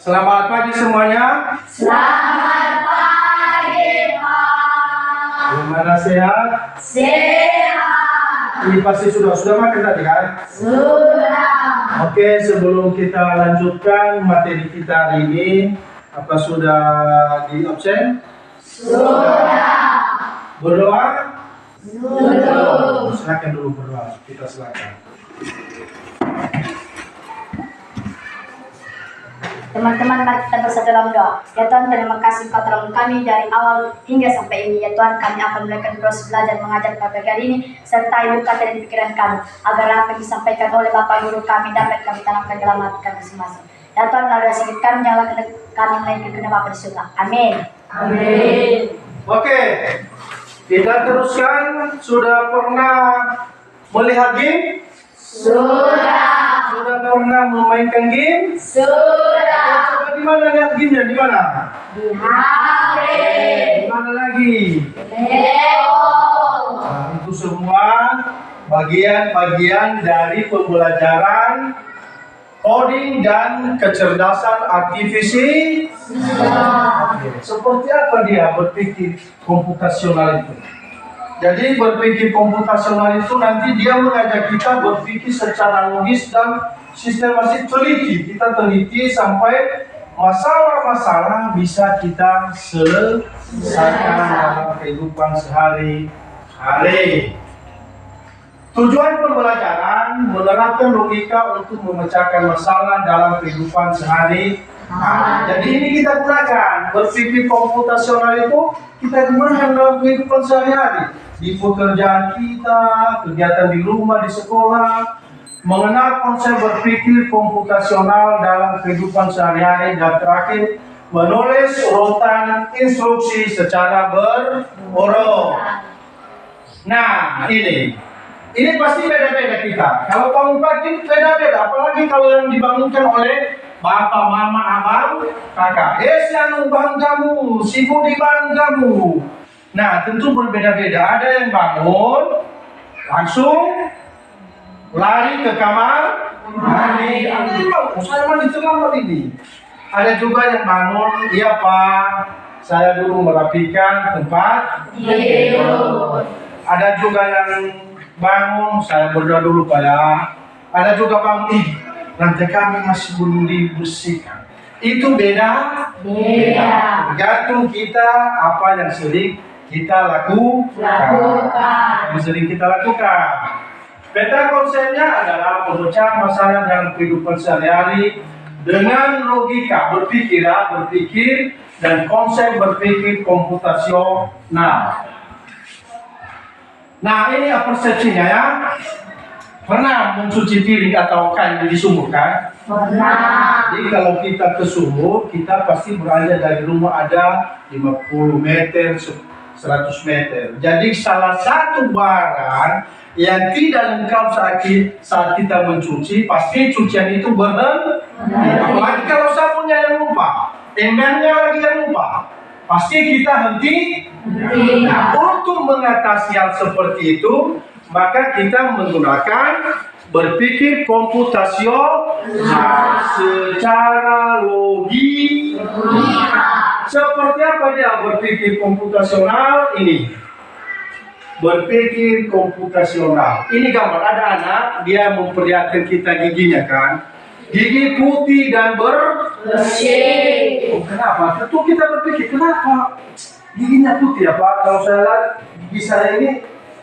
Selamat pagi semuanya. Selamat pagi, Pak. Gimana sehat? Sehat. Ini pasti sudah makan tadi kan? Sudah. Oke, sebelum kita lanjutkan materi kita hari ini, apa sudah di absen? Sudah. Berdoa? Belum. Silakan dulu berdoa. Kita silakan. Teman-teman, mari kita bersatu dalam doa. Ya Tuhan, terima kasih Kau tolong kami dari awal hingga sampai ini. Ya Tuhan, kami akan melakukan proses belajar mengajar pada pagi hari ini, serta buka dan pikiran kami, agar apa yang disampaikan oleh Bapak Guru kami dapat kami tanamkan dalam hati kami masing-masing. Ya Tuhan, lalu sedikit kami janganlah kami melainkan kepada Bapa di surga. Amin. Amin. Oke, kita teruskan. Sudah pernah melihat game? Sudah. Sudah pernah memainkan game? Sudah. Coba di mana lihat gamenya? Di mana? Di HP. Di mana lagi? Leo. Nah, itu semua bagian-bagian dari pembelajaran coding dan kecerdasan artifisial. Oke. Seperti apa dia berpikir komputasional itu? Jadi berpikir komputasional itu nanti dia mengajak kita berpikir secara logis dan sistematis teliti. Kita teliti sampai masalah-masalah bisa kita selesaikan dalam kehidupan sehari-hari. Tujuan pembelajaran menerapkan logika untuk memecahkan masalah dalam kehidupan sehari-hari. Jadi ini kita gunakan berpikir komputasional itu kita gunakan dalam kehidupan sehari-hari, di pekerjaan kita, kegiatan di rumah, di sekolah. Mengenal konsep berpikir komputasional dalam kehidupan sehari-hari, dan terakhir menulis urutan instruksi secara berurut. Nah, ini pasti beda-beda kita. Kalau bangun pagi beda-beda, apalagi kalau yang dibangunkan oleh bapak, mama, abang, kakak. Sianu bangun kamu, si Budi bangun kamu. Nah, tentu berbeda-beda. Ada yang bangun langsung lari ke kamar mandi. Saya mandi terlambat ini. Ada juga yang bangun, iya Pak, saya dulu merapikan tempat tidur. Ada juga yang bangun, saya berdoa dulu Pak ya. Ada juga bangun, lantai kami masih belum dibersihkan. Itu beda. Tergantung kita apa yang sering kita lakukan. Yang sering kita lakukan. Peta konsepnya adalah pemecahan masalah dalam kehidupan sehari-hari dengan logika berpikir dan konsep berpikir komputasional. Nah, ini persepsinya ya. Pernah mencuci piring atau kain di sumur kan? Pernah. Jadi kalau kita ke sumur, kita pasti beranjak dari rumah ada 50 meter, 100 meter. Jadi salah satu barang yang tidak lengkap saat kita mencuci, pasti cucian itu berhenti. Apalagi kalau sabunnya yang lupa, embernya lagi yang lupa, pasti kita henti. Nah, untuk mengatasi hal seperti itu, maka kita menggunakan berpikir komputasional secara logika. Seperti apa dia berpikir komputasional ini? Berpikir komputasional. Ini gambar, ada anak, dia memperlihatkan kita giginya kan. Gigi putih dan bersih. Kenapa? Tentu kita berpikir, kenapa giginya putih ya Pak? Kalau saya lihat gigi saya ini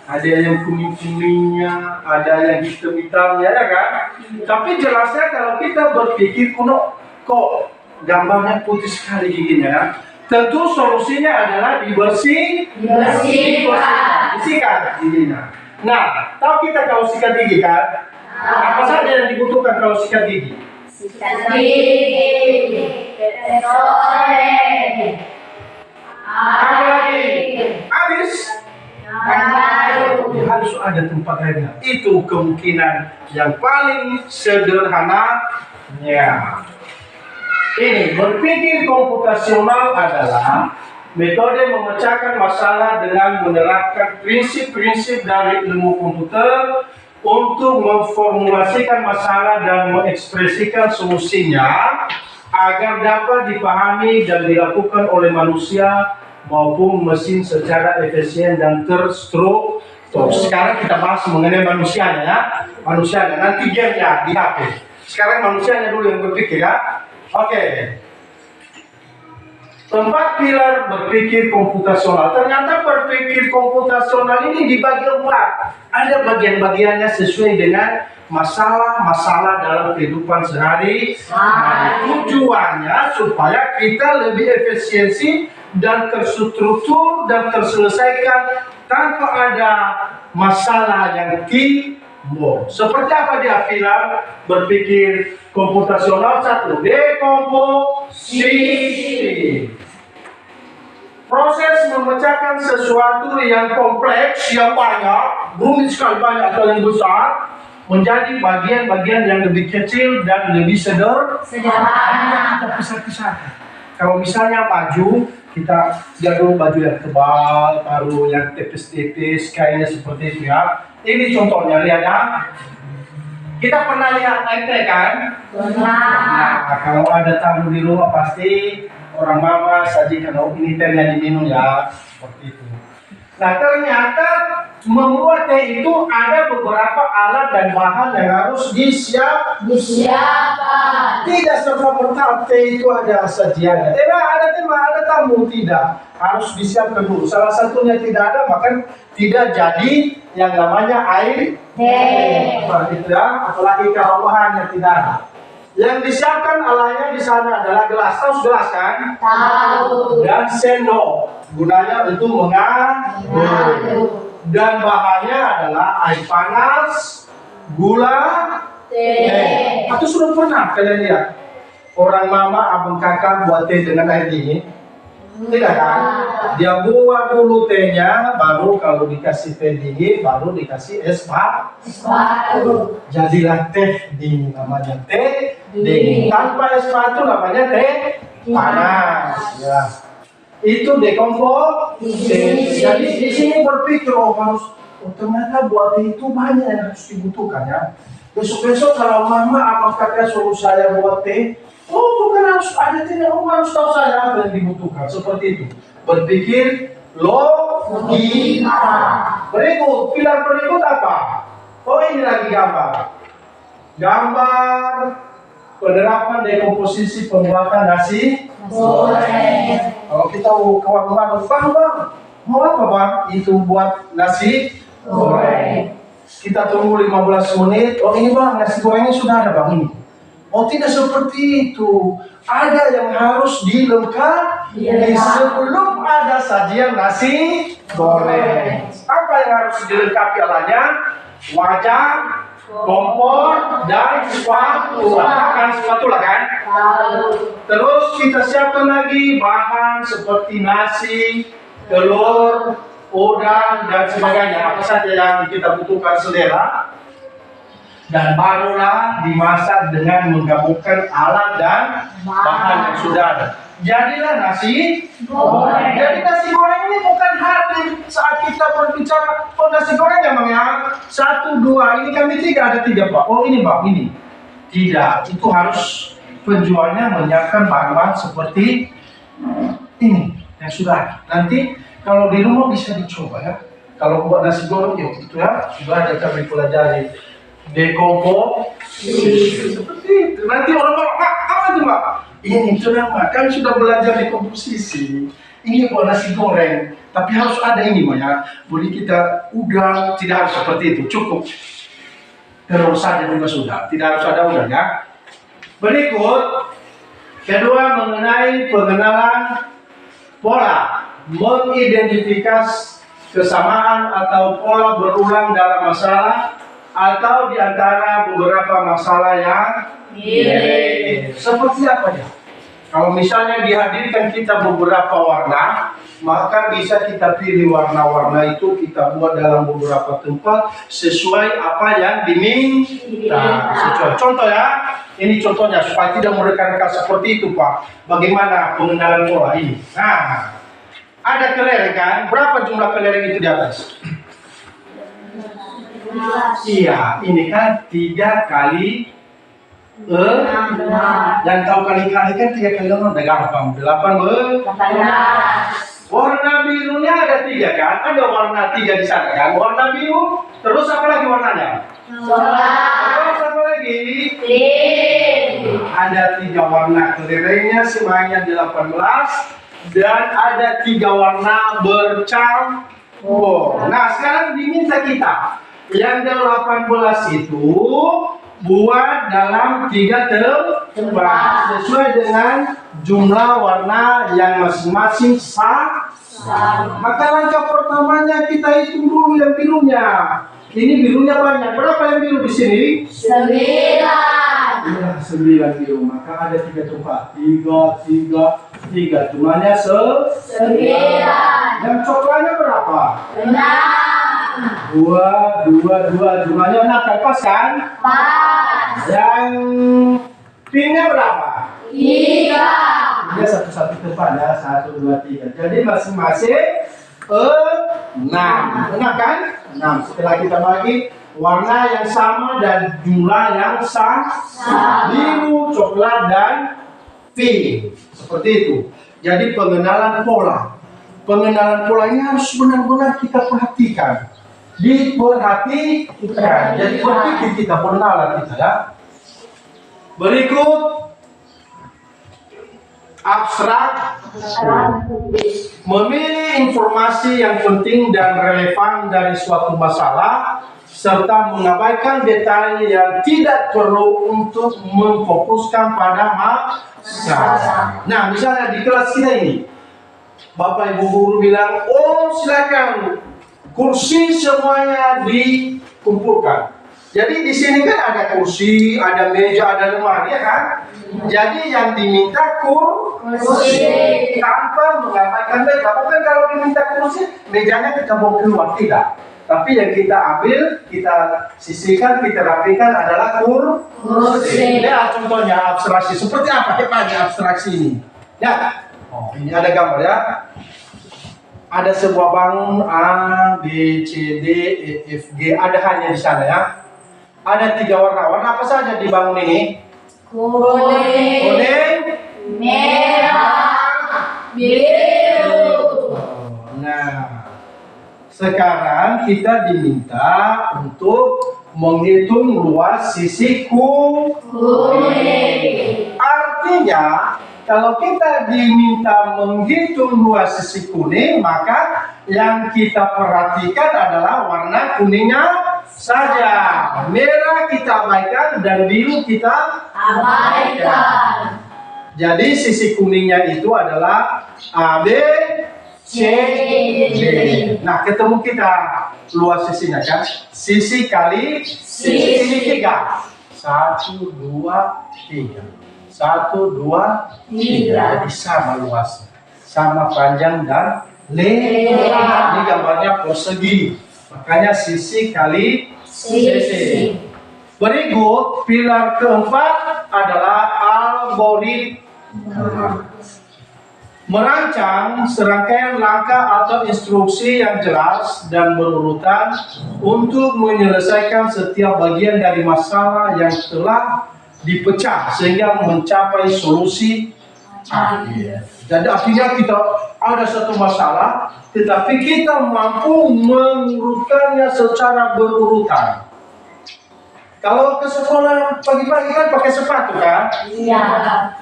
ada yang kuning-kuningnya, ada yang hitam-hitamnya ya kan? Tapi jelasnya kalau kita berpikir, kok gambarnya putih sekali giginya ya? Tentu solusinya adalah dibersihkan giginya. Nah, tahu kita kalau sikat gigi kan? Apa saja yang dibutuhkan kalau sikat gigi? Sikat gigi, Apa lagi? Habis? baru. Harus ada tempat lainnya. Itu kemungkinan yang paling sederhananya. Ini berpikir komputasional adalah metode memecahkan masalah dengan menerapkan prinsip-prinsip dari ilmu komputer untuk memformulasikan masalah dan mengekspresikan solusinya agar dapat dipahami dan dilakukan oleh manusia maupun mesin secara efisien dan terstruktur. Sekarang kita bahas mengenai manusianya ya. Manusianya, nanti gamenya di HP. Sekarang manusianya dulu yang berpikir ya. Oke. 4 pilar berpikir komputasional. Ternyata berpikir komputasional ini dibagi 4. Ada bagian-bagiannya sesuai dengan masalah-masalah dalam kehidupan sehari-hari. Tujuannya supaya kita lebih efisiensi dan terstruktur dan terselesaikan tanpa ada masalah yang timbul. Seperti apa dia pilar berpikir komputasional? 1. Dekomposisi. Proses memecahkan sesuatu yang kompleks, yang banyak, rumit sekali banyak atau yang besar, menjadi bagian-bagian yang lebih kecil dan lebih sederhana. Kita pisah-pisahkan. Kalau misalnya baju, kita lihat dulu baju yang tebal, baru yang tipis-tipis, kayaknya seperti itu ya. Ini contohnya, lihat ya. Kita pernah lihat ente kan? Nah, kalau ada tamu di rumah pasti orang mama sajikan, oh ini tehnya diminum ya, seperti itu. Nah ternyata membuat teh itu ada beberapa alat dan bahan yang harus disiapkan. Tidak serta-merta teh itu ada sajiannya. Ada tema, ada tamu, tidak. Harus disiapkan dulu. Salah satunya tidak ada, maka tidak jadi yang namanya air teh. Itu ya, apalagi kalau bahannya tidak ada. Yang disiapkan alatnya di sana adalah gelas. Tahu gelas kan? Tahu. Dan sendok. Gunanya untuk mengaduk. Dan bahannya adalah air panas, gula, teh. Atau sudah pernah kalian lihat orang mama, abang kakak buat teh dengan air dingin? Tidak kan? Dia buat dulu tehnya, baru kalau dikasih teh dingin, baru dikasih es batu. Jadilah teh dingin, namanya teh dingin. Tanpa es batu namanya teh panas. Ya. Itu dekomposisi. Jadi di sini berpikir ternyata buat teh itu banyak yang harus dibutuhkan ya. Besok-besok kalau mama abang kakak suruh saya buat teh, bukan harus ada tidak, harus tahu saya apa yang dibutuhkan. Seperti itu. Berpikir logika. Berikut, pilar berikut apa? Ini lagi gambar. Gambar penerapan dekomposisi pembuatan nasi goreng. Kalau kita kawan-kawan, bang, mau apa bang? Itu buat nasi goreng. Kita tunggu 15 menit. Ini bang, nasi gorengnya sudah ada bang ini. Tidak seperti itu. Ada yang harus dilengkapi sebelum ada sajian nasi goreng. Apa yang harus dilengkapi alatnya? Wajan, kompor, dan spatula. Kan spatula kan? Terus kita siapkan lagi bahan seperti nasi, telur, udang, dan sebagainya. Apa saja yang kita butuhkan selera. Dan barulah dimasak dengan menggabungkan alat dan bahan yang sudah ada. Jadilah nasi goreng. Jadi nasi goreng ini bukan hadir saat kita berbicara nasi goreng ya bang ya. 1, 2, ini kami 3, ada 3 pak. Ini bang, ini. Tidak, itu harus penjualnya menyiapkan bahan-bahan seperti ini yang sudah ada. Nanti kalau di rumah bisa dicoba ya. Kalau buat nasi goreng itu ya, sudah ada kami pelajari. Dekomposisi seperti itu. Nanti orang bilang, apa itu pak? Ini sudah makan, sudah belajar dekomposisi. Ini buat nasi goreng, tapi harus ada ini ya. Boleh kita udang, tidak harus seperti itu, cukup telur saja juga sudah, tidak harus ada udang ya. Berikut, kedua mengenai pengenalan pola, mengidentifikasi kesamaan atau pola berulang dalam masalah atau di antara beberapa masalah yang mirip. Seperti apa ya? Kalau misalnya dihadirkan kita beberapa warna, maka bisa kita pilih warna-warna itu kita buat dalam beberapa tempat sesuai apa yang diminta. Contoh ya, ini contohnya supaya tidak merekan-rekan seperti itu Pak. Bagaimana pengenalan pola ini? Nah, ada kelereng kan? Berapa jumlah kelereng itu di atas? Iya, ini kan 3 kali Dan tahu kali-kali kan 3 kali 6 ada gampang. 8 Warna birunya ada 3 kan? Ada warna 3 di sana kan? Warna biru. Terus apa lagi warnanya? Terus apa lagi? Ada 3 warna kelerengnya semuanya 18 dan ada 3 warna bercampur. Nah sekarang diminta kita yang 18 itu buat dalam 3 tempat sesuai dengan jumlah warna yang masing-masing sama. Maka langkah pertamanya kita hitung dulu yang birunya. Ini birunya banyak. Berapa yang biru di sini? 9. Ya, 9 biru. Maka ada 3 tempat. 3. Jumlahnya 9. Yang coklatnya berapa? 6. 2. Jumlahnya 6 kan pas kan? Yang pinknya berapa? 3. Dia satu-satu tempat ya, 1, 2, 3. Jadi masing-masing 6. Benar kan? 6. Setelah kita bagi warna yang sama dan jumlah yang sama, biru, coklat dan pink. Seperti itu. Jadi pengenalan pola. Pengenalan pola ini harus benar-benar kita perhatikan. Diperhatikan. Jadi berpikir kita pengenalan kita ya. Berikut abstrak. Memilih informasi yang penting dan relevan dari suatu masalah serta mengabaikan detail yang tidak perlu untuk memfokuskan pada masalah. Nah, misalnya di kelas kita ini, Bapak Ibu guru bilang, oh silakan kursi semuanya dikumpulkan. Jadi di sini kan ada kursi, ada meja, ada lemari, ya kan? Jadi yang diminta kursi tanpa mengabaikan meja. Bukan kalau diminta kursi, mejanya kita bawa keluar, tidak. Tapi yang kita ambil, kita sisihkan, kita rapikan adalah kursi. Lihat contohnya abstraksi. Seperti apa hebatnya abstraksi ini? Ya, oh ini ada gambar ya. Ada sebuah bangun A, B, C, D, E, F, G. Ada hanya di sana ya. Ada 3 warna. Warna apa saja di bangun ini? Kuning, merah, biru. Nah, sekarang kita diminta untuk menghitung luas sisi kuning. Artinya, kalau kita diminta menghitung luas sisi kuning, maka yang kita perhatikan adalah warna kuningnya saja. Merah kita abaikan dan biru kita Abaikan. Jadi sisi kuningnya itu adalah A, B, C, D. Nah, ketemu kita luas sisinya kan? Sisi kali sisi ini 3. 1, 2, 3. 1, 2, 3. Jadi sama luasnya, sama panjang dan lebar. Ini gambarnya persegi. Makanya sisi kali sisi. Berikut pilar keempat adalah algoritma. Merancang serangkaian langkah atau instruksi yang jelas dan berurutan untuk menyelesaikan setiap bagian dari masalah yang telah dipecah sehingga mencapai solusi akhir. Jadi artinya kita ada satu masalah, tetapi kita mampu mengurutkannya secara berurutan. Kalau ke sekolah pagi-pagi kan pakai sepatu kan? Iya.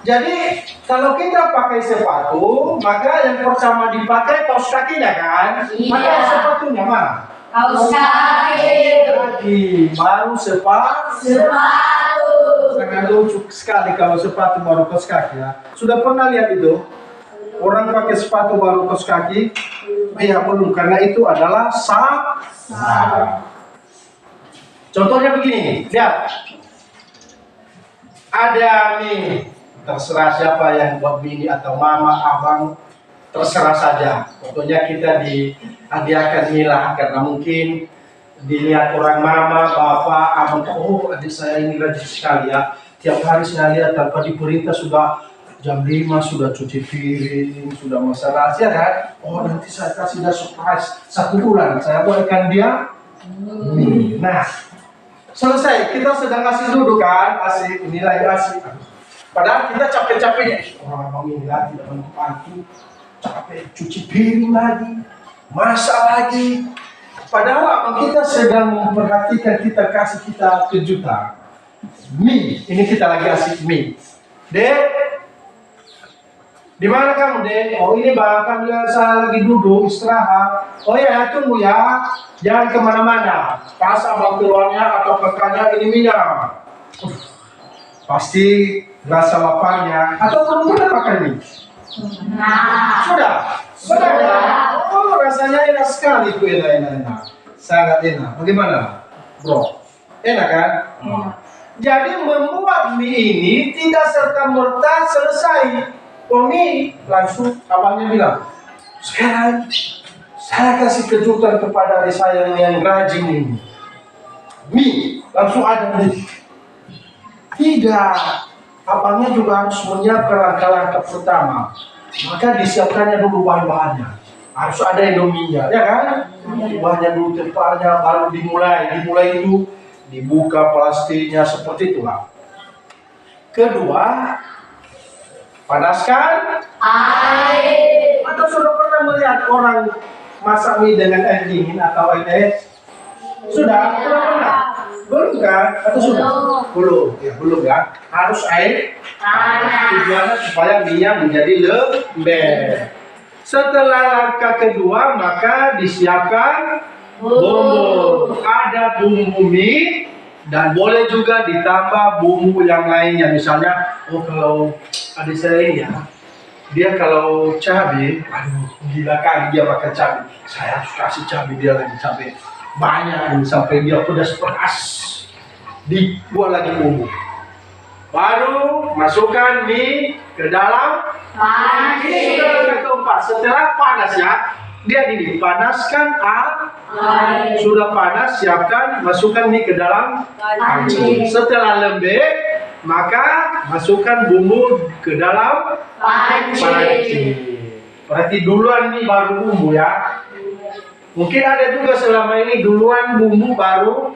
Jadi kalau kita pakai sepatu, maka yang pertama dipakai kaos kakinya kan? Iya. Maka sepatunya mana? Kaos kaki. Baru sepatu. Sangat lucu sekali kalau sepatu baru kaos kaki ya. Sudah pernah lihat itu? Orang pakai sepatu baru kaos kaki? Ya belum, karena itu adalah salah. Contohnya begini, lihat. Ada nih, terserah siapa yang buat bini atau mama, abang, terserah saja. Pokoknya kita dihadiahkan inilah, karena mungkin dilihat orang mama, bapak, abang, oh adik saya ini rajin sekali ya. Tiap hari saya lihat tanpa diperintah sudah jam 5 sudah cuci piring, sudah masak nasi ya kan? Oh nanti saya kasih dia surprise 1 bulan, saya buatkan dia. Nah, Selesai, kita sedang asik duduk kan, asik, nilai asik. Padahal kita capek-capeknya, orang abang ini lagi tidak bantu, capek cuci piring lagi, masak lagi. Padahal abang kita sedang memperhatikan kita, kasih kita kejutan. Mie, ini kita lagi asik mie. Dek, di mana kamu dek? Oh ini bang, saya lagi duduk istirahat. Oh ya tunggu ya, jangan kemana-mana. Pas abang keluarnya atau kakaknya ini minyak. Pasti rasa laparnya atau belum pernah makan mie? Sudah? Sudah ya? Oh rasanya enak sekali itu enak. Sangat enak. Bagaimana bro? Enak kan? Enak. Jadi membuat mie ini tidak serta-merta selesai. Oh mie langsung abangnya bilang, sekarang saya kasih kejutan kepada adik saya yang rajin ini. Mie langsung ada nih. Tidak, abangnya juga harus menyiapkan langkah-langkah pertama. Maka disiapkannya dulu bahan-bahannya. Harus ada Indominya, ya kan? Bahannya dulu tempatnya, baru dimulai. Dimulai itu dibuka plastiknya seperti itulah. Kedua, panaskan air. Atau sudah pernah melihat orang masak mie dengan air dingin atau air es? Sudah pernah? Belum kan? Atau sudah? Belum. Ya, belum ya. Harus air Panas. tujuannya supaya mie menjadi lembek. Setelah langkah kedua, maka disiapkan bumbu. Ada bumbu mie dan boleh juga ditambah bumbu yang lainnya. Misalnya, oh kalau adik saya ini ya, dia kalau cabai, aduh gila kali dia makan cabai. Saya harus kasih cabai dia lagi cabai banyak sampai dia pedas. Dibuat lagi bumbu. Baru masukkan mie ke dalam Panci. keempat. Setelah panas ya, dia ini panaskan Air. sudah panas, siapkan masukkan mie ke dalam Panci. Setelah lembek, maka masukkan bumbu ke dalam Panci. Berarti duluan mie baru bumbu ya. Mungkin ada juga selama ini duluan bumbu baru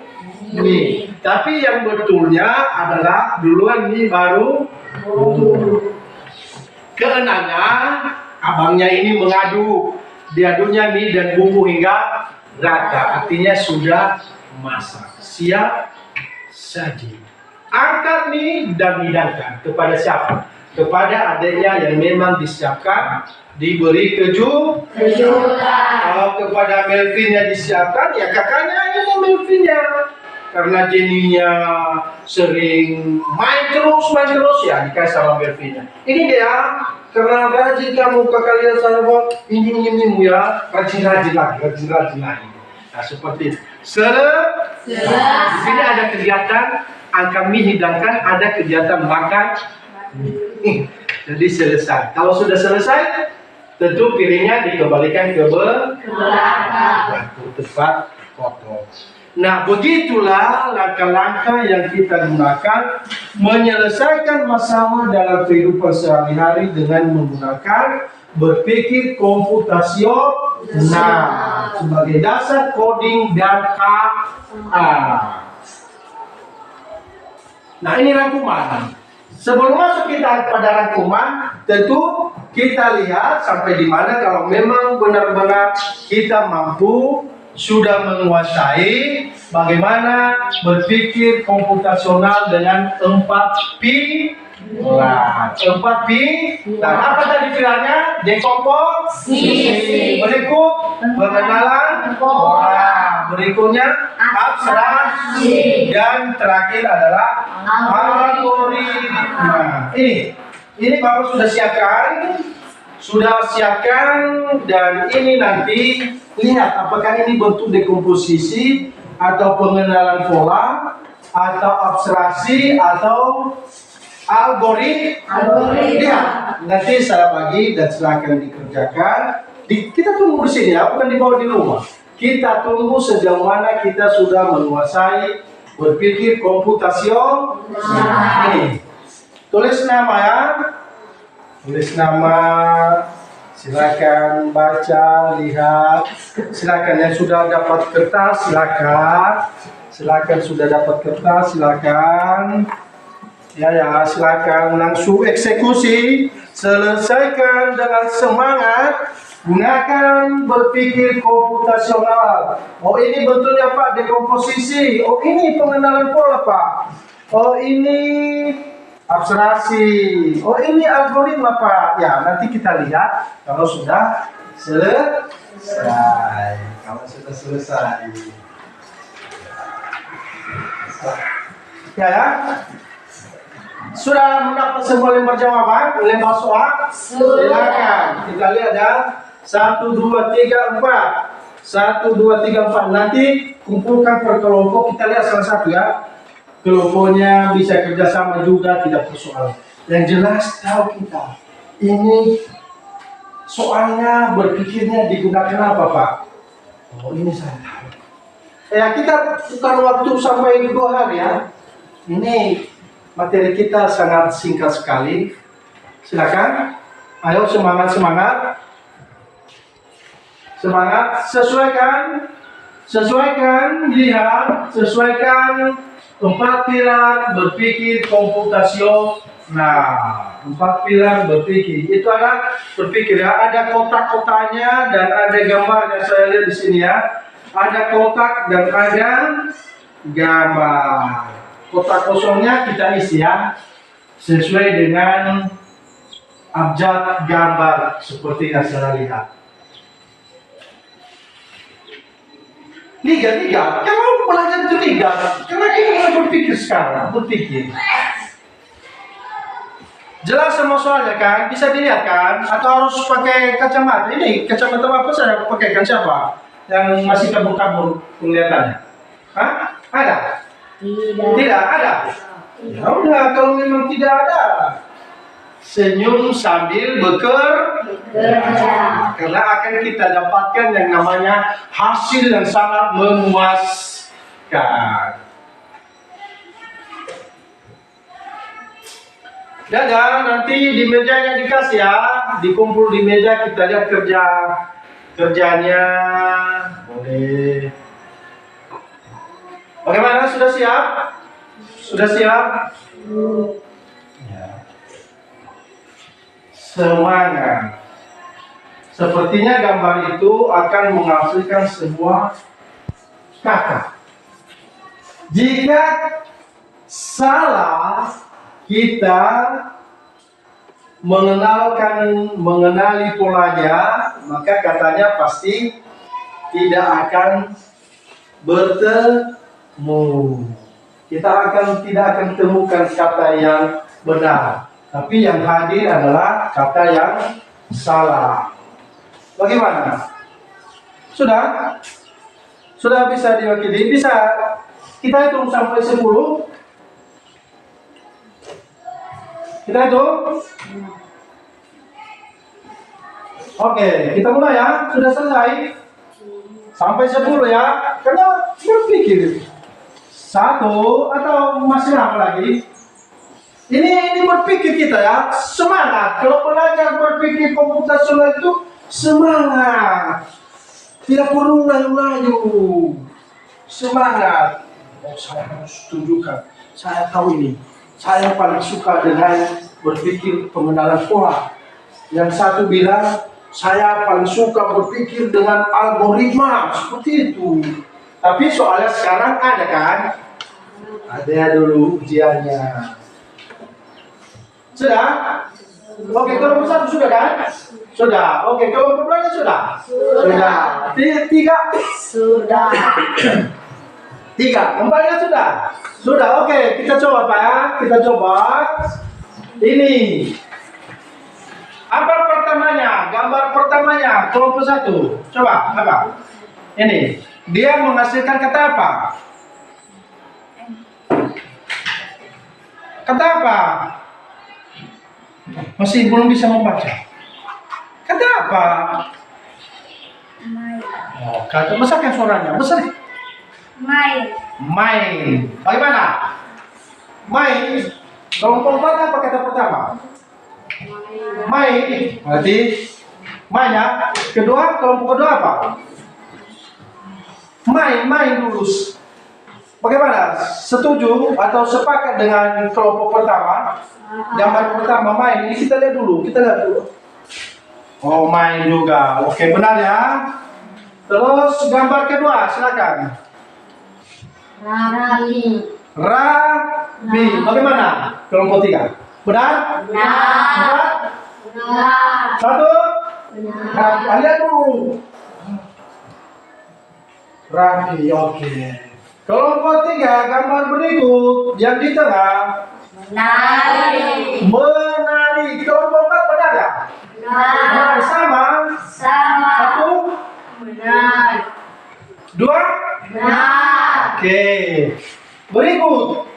mie. Tapi yang betulnya adalah duluan mie baru bumbu. Keenamnya, abangnya ini mengadu. Diadunya mie dan bumbu hingga rata. Artinya sudah masak. Siap saji. Angkat mie dan hidangkan. Kepada siapa? Kepada adiknya yang memang disiapkan, diberi Kejutan. kalau kepada Melvinnya disiapkan, ya kakaknya ini Melvinnya. Karena Jenny-nya sering main terus ya dikasih sama Melvinnya. Ini dia, karena rajin kamu kakak lihat saya buat ini ya, rajin lagi. Nah seperti itu. Di sini ada kegiatan angkat mie hidangkan, ada kegiatan makan. Jadi selesai. Kalau sudah selesai, tentu piringnya dikembalikan ke belakang. tempat kotor. Nah, begitulah langkah-langkah yang kita gunakan menyelesaikan masalah dalam kehidupan sehari-hari dengan menggunakan berpikir komputasional sebagai dasar coding dan KA. Nah, ini rangkuman. Sebelum masuk kita pada rangkuman, tentu kita lihat sampai di mana kalau memang benar-benar kita mampu sudah menguasai bagaimana berpikir komputasional dengan 4 pilar. 4 pilar. Apa tadi pilarnya? Dekomposisi. Berikut pengenalan pola. Berikutnya abstraksi. Dan terakhir adalah algoritma. Ini Bapak sudah siapkan dan ini nanti lihat apakah ini bentuk dekomposisi atau pengenalan pola atau abstraksi atau algoritma. Lihat, nanti saya bagi dan silakan dikerjakan. Kita tunggu di sini ya, bukan dibawa di rumah. Kita tunggu sejauh mana kita sudah menguasai berpikir komputasional. Ini tulis nama ya. Tulis nama, silakan baca, lihat. Silakan yang sudah dapat kertas, silakan. Silakan, sudah dapat kertas, silakan. Ya, silakan langsung eksekusi. Selesaikan dengan semangat. Gunakan berpikir komputasional. Oh, ini bentuknya Pak, dekomposisi. Oh, ini pengenalan pola Pak. Oh, ini abstraksi. Oh, ini algoritma Pak. Ya, nanti kita lihat kalau sudah selesai. Kalau sudah selesai. Ya. Sudah mendapat semua lembar jawaban, lembar soal? Silakan. Kita lihat ya. 1, 2, 3, 4. 1, 2, 3, 4. Nanti kumpulkan per kelompok. Kita lihat salah satu ya. Kelompoknya bisa kerjasama juga, tidak persoalan. Yang jelas tahu kita. Ini soalnya berpikirnya digunakan apa Pak? Oh, ini saya tahu. Ya, kita bukan waktu sampai 2 hari ya. Ini materi kita sangat singkat sekali. Silakan. Ayo semangat. Semangat. Sesuaikan. Lihat. Sesuaikan 4 pilar berpikir komputasional. 4 pilar berpikir. Itu ada berpikir ya. Ada kotak-kotaknya dan ada gambarnya. Saya lihat di sini ya. Ada kotak dan ada gambar. Kotak kosongnya kita isi ya, sesuai dengan abjad gambar seperti yang saya lihat. Liga, kalau pelajaran itu liga, karena kita mulai berpikir sekarang, Jelas semua soalnya kan, bisa dilihat kan, atau harus pakai kacamata. Ini kacamata apa saya pakaikan siapa? Yang masih kabur-kabur penglihatannya? Hah? Ada? Tidak ada. Ya udah, kalau memang tidak ada, senyum sambil bekerja. Karena akan kita dapatkan yang namanya hasil yang sangat memuaskan. Dan nanti di mejanya dikasih ya, dikumpul di meja, kita lihat kerjanya. Boleh. Bagaimana, sudah siap? Sudah siap? Ya. Semangat. Sepertinya gambar itu akan menghasilkan sebuah kata. Jika salah, kita mengenali polanya, maka katanya pasti tidak akan bertemu. Kita tidak akan temukan kata yang benar, tapi yang hadir adalah kata yang salah. Bagaimana? Sudah bisa diwakili? Bisa kita hitung sampai 10? Kita hitung? Oke, kita mulai ya. Sudah selesai? Sampai 10 ya. Karena berpikir 1 atau masih lama lagi. Ini berpikir kita ya. Semangat. Kalau belajar berpikir komputasional itu semangat. Tidak perlu layu-layu. Semangat. Oh, saya harus tunjukkan. Saya tahu ini. Saya paling suka dengan berpikir pengenalan pola. Yang satu bilang, saya paling suka berpikir dengan algoritma. Seperti itu. Tapi soalnya sekarang ada kan? Ada dulu ujiannya. Sudah? Oke, kalau besar sudah kan? Sudah. Oke, kalau berdua sudah? Sudah. 3? Sudah. 3. Empatnya sudah? Sudah. Oke, kita coba Pak ya. Kita coba. Ini. Gambar pertamanya, kelompok 1. Coba, apa? Ini. Dia menghasilkan kata apa? Kata apa? Masih belum bisa membaca. Kata apa? Main. Oh, kata besarkan suaranya. Besar. Main. Bagaimana? Main. Kelompok 4 apa kata pertama? Main. Berarti mainnya. Kedua, kelompok kedua apa? Main lulus. Bagaimana? Setuju atau sepakat dengan kelompok pertama? Gambar pertama main, ini kita lihat dulu. Oh, main juga. Oke, benar ya. Terus gambar kedua, silakan. Rabi. Rabi. Bagaimana? Kelompok 3. Benar? Benar. Benar. Satu. Benar. Lihat dulu. Rabi, oke. Kelompok 3, gambar berikut. Yang di tengah. Menari. Menari. Kelompok 4 benar ya? Benar. Sama. Sama. 1, Benar. 2. Benar. Oke. Berikut.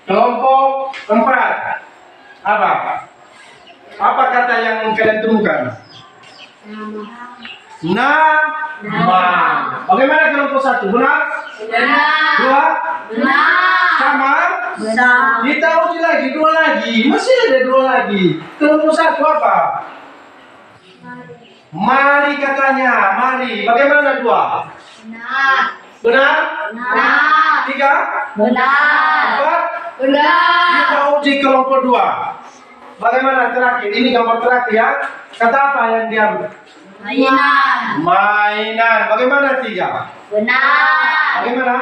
Kelompok 4. Apa? Apa kata yang kalian temukan? Nama. Bagaimana kelompok 1? Benar? Benar. 2. Benar. Sama. Benar. Kita uji lagi, 2 lagi. Masih ada 2 lagi. Kelompok 1 apa? Mari katanya, mari. Bagaimana 2? Benar. Benar? Benar. 3? Benar. 4? Benar. Kita uji kelompok 2. Bagaimana terakhir? Ini gambar terakhir ya. Kata apa yang diambil? Mainan. Mainan. Bagaimana 3? Benar. Bagaimana?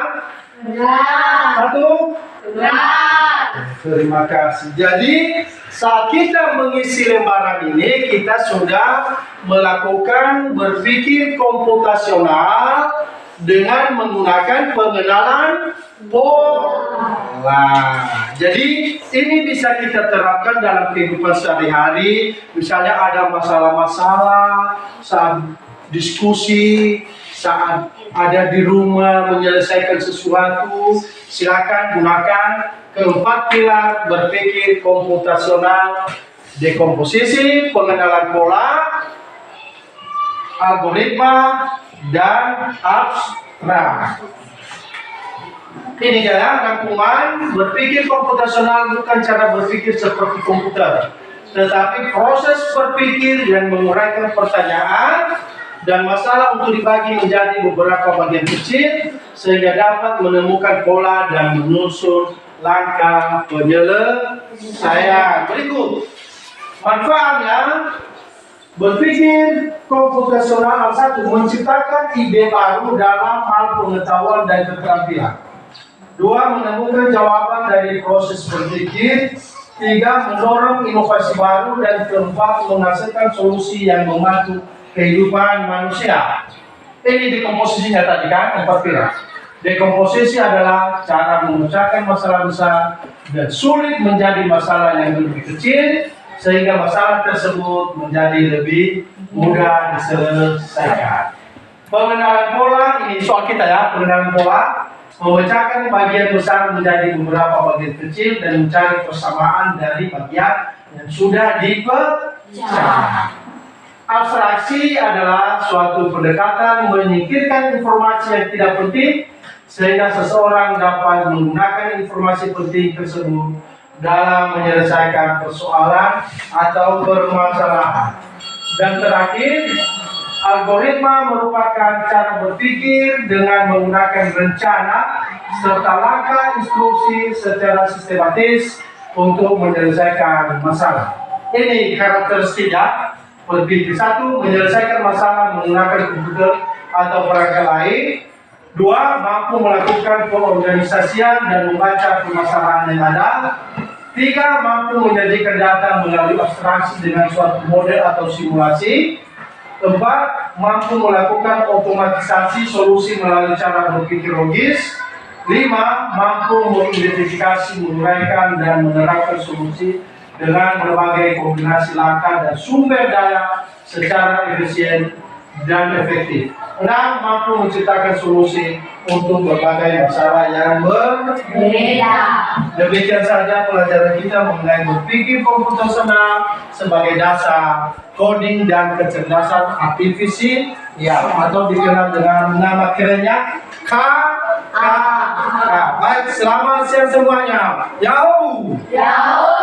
Benar. 1? Benar. Terima kasih. Jadi saat kita mengisi lembaran ini, kita sudah melakukan berpikir komputasional dengan menggunakan pengenalan pola. Jadi ini bisa kita terapkan dalam kehidupan sehari-hari. Misalnya ada masalah-masalah saat diskusi, saat ada di rumah menyelesaikan sesuatu, silakan gunakan keempat pilar berpikir komputasional: dekomposisi, pengenalan pola, algoritma, dan abstrak. Ini ya rangkuman berpikir komputasional, bukan cara berpikir seperti komputer, tetapi proses berpikir yang menguraikan pertanyaan dan masalah untuk dibagi menjadi beberapa bagian kecil sehingga dapat menemukan pola dan menyusun langkah penyelesaian. Berikut manfaatnya berpikir komputasional. 1. Menciptakan ide baru dalam hal pengetahuan dan keterampilan. 2. Menemukan jawaban dari proses berpikir. 3. Mendorong inovasi baru. Dan 4. Menghasilkan solusi yang membantu kehidupan manusia. Ini dekomposisinya tadi kan, 4 pilar. Dekomposisi adalah cara memecahkan masalah besar dan sulit menjadi masalah yang lebih kecil, sehingga masalah tersebut menjadi lebih mudah diselesaikan. Pengenalan pola, ini soal kita ya, pengenalan pola. Memecahkan bagian besar menjadi beberapa bagian kecil dan mencari persamaan dari bagian yang sudah dipecah. Abstraksi adalah suatu pendekatan menyingkirkan informasi yang tidak penting sehingga seseorang dapat menggunakan informasi penting tersebut dalam menyelesaikan persoalan atau permasalahan. Dan terakhir, algoritma merupakan cara berpikir dengan menggunakan rencana serta langkah instruksi secara sistematis untuk menyelesaikan masalah. Ini karakteristiknya berpikir. 1. Menyelesaikan masalah menggunakan komputer atau perangkat lain. 2. Mampu melakukan pengorganisasian dan membaca permasalahan yang ada. 3. Mampu menyajikan data melalui abstraksi dengan suatu model atau simulasi. 4. Mampu melakukan otomatisasi solusi melalui cara berpikir logis. 5. Mampu mengidentifikasi, menguraikan, dan menerapkan solusi dengan berbagai kombinasi langkah dan sumber daya secara efisien dan efektif. 6. Mampu menciptakan solusi untuk berbagai masalah yang berbeda. Demikian saja pelajaran kita mengenai berpikir komputasional sebagai dasar coding dan kecerdasan artifisial, ya, atau dikenal dengan nama kerennya KA. Baik, selamat siang semuanya. Yahoo! Yahoo!